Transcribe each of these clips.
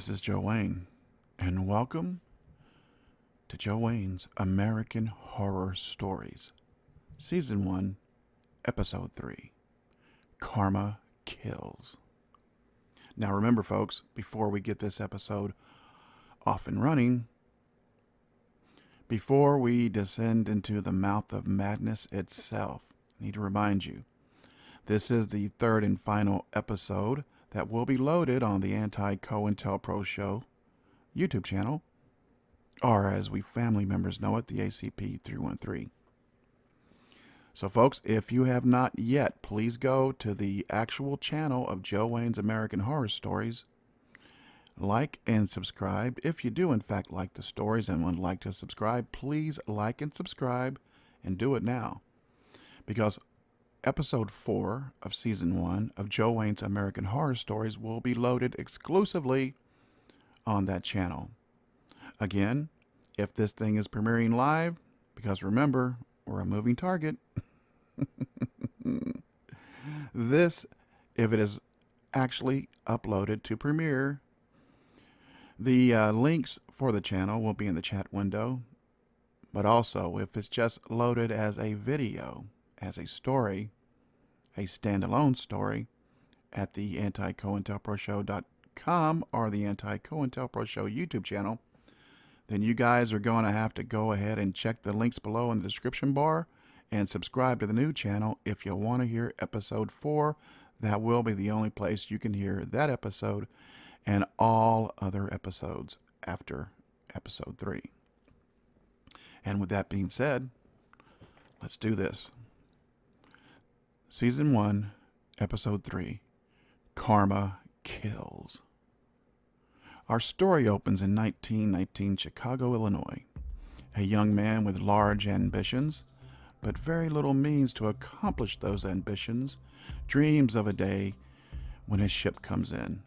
This is Joe Wayne, and welcome to Joe Wayne's American Horror Stories, Season 1, Episode 3, Karma Kills. Now remember, folks, before we get this episode off and running, before we descend into the mouth of madness itself, I need to remind you, this is the third and final episode that will be loaded on the Anti-COINTELPRO Show YouTube channel, or as we family members know it, the ACP313. So folks, if you have not yet, please go to the actual channel of Joe Wayne's American Horror Stories. Like and subscribe. If you do in fact like the stories and would like to subscribe, please like and subscribe, and do it now. Because Episode 4 of Season 1 of Joe Wayne's American Horror Stories will be loaded exclusively on that channel. Again, if this thing is premiering live, because remember, we're a moving target, if it is actually uploaded to premiere, the links for the channel will be in the chat window. But also, if it's just loaded as a video, as a story, a standalone story, at the anticointelproshow.com or the Anti-COINTELPRO Show YouTube channel, then you guys are going to have to go ahead and check the links below in the description bar and subscribe to the new channel if you want to hear Episode 4. That will be the only place you can hear that episode and all other episodes after Episode 3. And with that being said, let's do this. Season 1, Episode 3, Karma Kills. Our story opens in 1919 Chicago, Illinois. A young man with large ambitions, but very little means to accomplish those ambitions, dreams of a day when his ship comes in,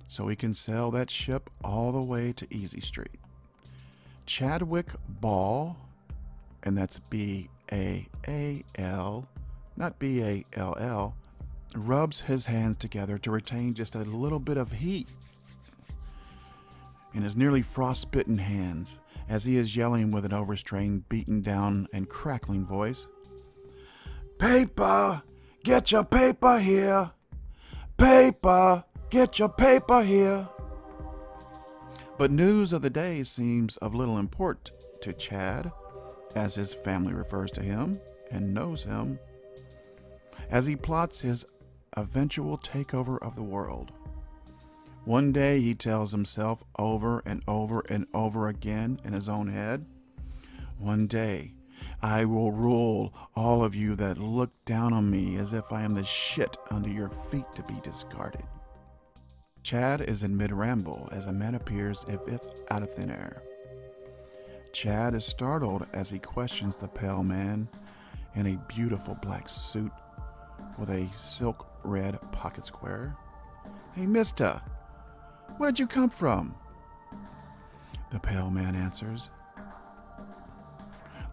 so he can sail that ship all the way to Easy Street. Chadwick Ball, and that's B-A-A-L, not B-A-L-L, rubs his hands together to retain just a little bit of heat in his nearly frostbitten hands as he is yelling with an overstrained, beaten down, and crackling voice. "Paper! Get your paper here! Paper! Get your paper here!" But news of the day seems of little import to Chad, as his family refers to him and knows him, as he plots his eventual takeover of the world. One day he tells himself over and over and over again in his own head, "One day I will rule all of you that look down on me as if I am the shit under your feet to be discarded." Chad is in mid-ramble as a man appears as if out of thin air. Chad is startled as he questions the pale man in a beautiful black suit with a silk red pocket square. "Hey, mister, where'd you come from?" The pale man answers.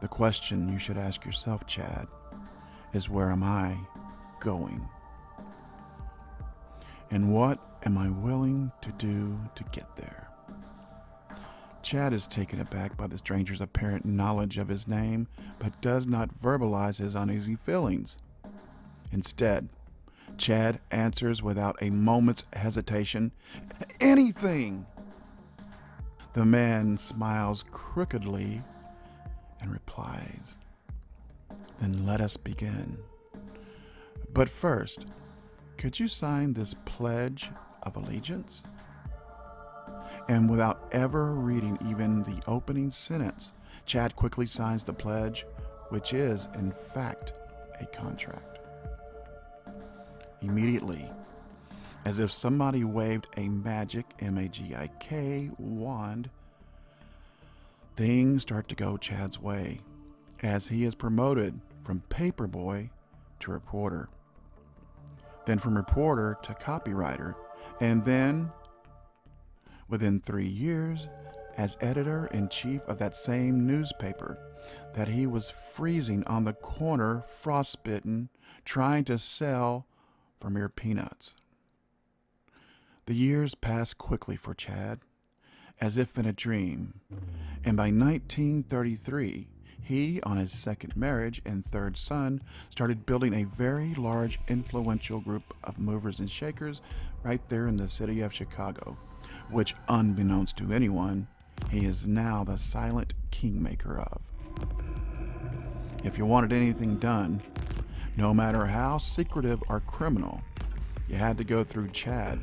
"The question you should ask yourself, Chad, is where am I going? And what am I willing to do to get there?" Chad is taken aback by the stranger's apparent knowledge of his name, but does not verbalize his uneasy feelings. Instead, Chad answers without a moment's hesitation, "Anything!" The man smiles crookedly and replies, "Then let us begin. But first, could you sign this pledge of allegiance?" And without ever reading even the opening sentence, Chad quickly signs the pledge, which is, in fact, a contract. Immediately, as if somebody waved a magic M-A-G-I-K wand, things start to go Chad's way as he is promoted from paperboy to reporter, then from reporter to copywriter, and then, within 3 years, as editor-in-chief of that same newspaper that he was freezing on the corner, frostbitten, trying to sell for mere peanuts. The years passed quickly for Chad, as if in a dream, and by 1933, he, on his second marriage and third son, started building a very large, influential group of movers and shakers right there in the city of Chicago, which, unbeknownst to anyone, he is now the silent kingmaker of. If you wanted anything done, no matter how secretive or criminal, you had to go through Chad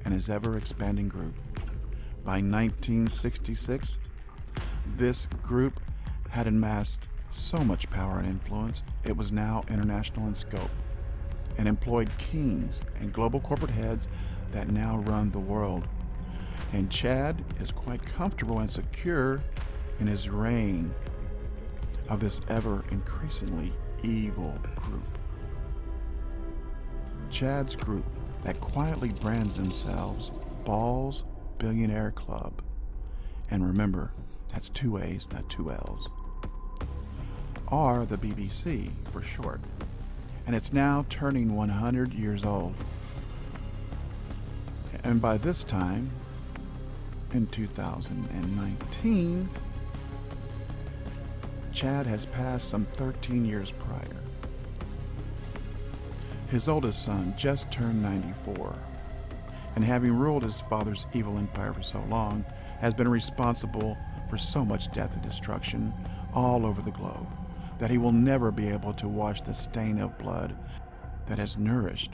and his ever-expanding group. By 1966, this group had amassed so much power and influence, it was now international in scope, and employed kings and global corporate heads that now run the world. And Chad is quite comfortable and secure in his reign of this ever increasingly evil group. Chad's group, that quietly brands themselves Ball's Billionaire Club, and remember, that's 2 A's, not 2 L's, are the BBC for short, and it's now turning 100 years old. And by this time, in 2019, Chad has passed some 13 years prior. His oldest son just turned 94, and having ruled his father's evil empire for so long, has been responsible for so much death and destruction all over the globe that he will never be able to wash the stain of blood that has nourished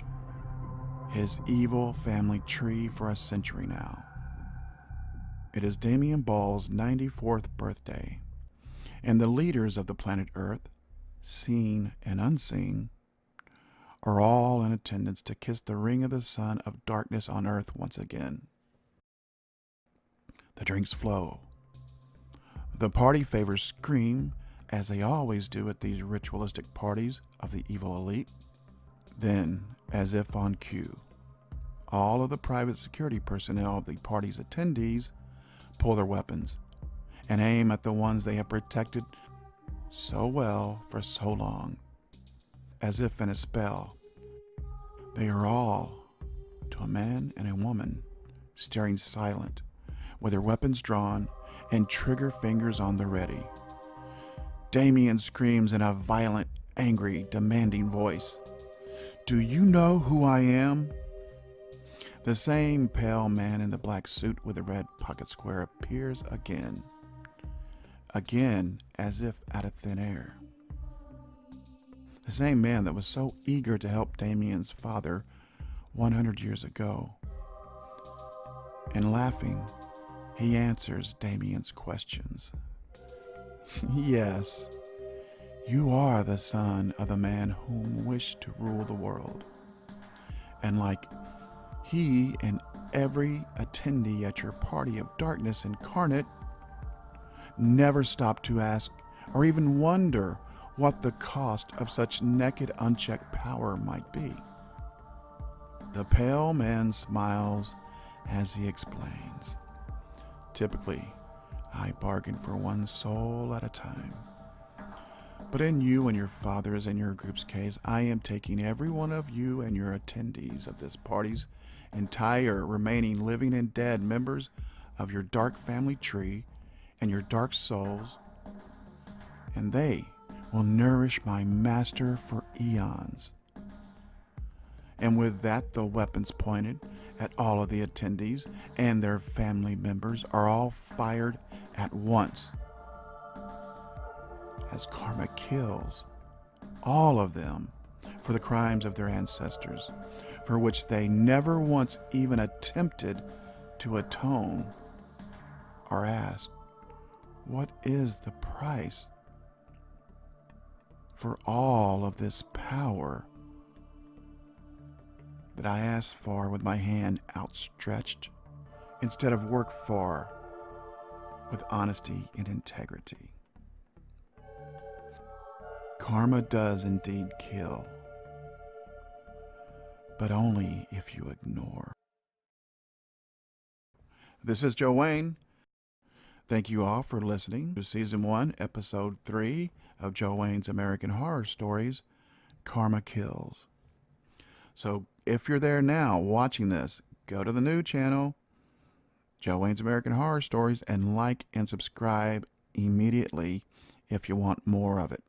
his evil family tree for a century now. It is Damien Ball's 94th birthday, and the leaders of the planet Earth, seen and unseen, are all in attendance to kiss the ring of the sun of darkness on Earth once again. The drinks flow. The party favors scream, as they always do at these ritualistic parties of the evil elite. Then, as if on cue, all of the private security personnel of the party's attendees pull their weapons and aim at the ones they have protected so well for so long. As if in a spell, they are all, to a man and a woman, staring silent, with their weapons drawn and trigger fingers on the ready. Damien screams in a violent, angry, demanding voice, "Do you know who I am?" The same pale man in the black suit with the red pocket square appears again as if out of thin air. The same man that was so eager to help Damien's father 100 years ago. And laughing, he answers Damien's questions. Yes, you are the son of the man whom wished to rule the world. And like he and every attendee at your party of darkness incarnate, never stop to ask or even wonder what the cost of such naked, unchecked power might be. The pale man smiles as he explains. Typically, I bargain for one soul at a time. But in you and your father's and your group's case, I am taking every one of you and your attendees of this party's entire remaining living and dead members of your dark family tree and your dark souls, and they will nourish my master for eons. And with that, the weapons pointed at all of the attendees and their family members are all fired at once, as karma kills all of them for the crimes of their ancestors, for which they never once even attempted to atone or asked, what is the price for all of this power that I ask for with my hand outstretched instead of work for with honesty and integrity? Karma does indeed kill, but only if you ignore. This is Joe Wayne. Thank you all for listening to Season 1, Episode 3 of Joe Wayne's American Horror Stories, Karma Kills. So if you're there now watching this, go to the new channel, Joe Wayne's American Horror Stories, and like and subscribe immediately if you want more of it.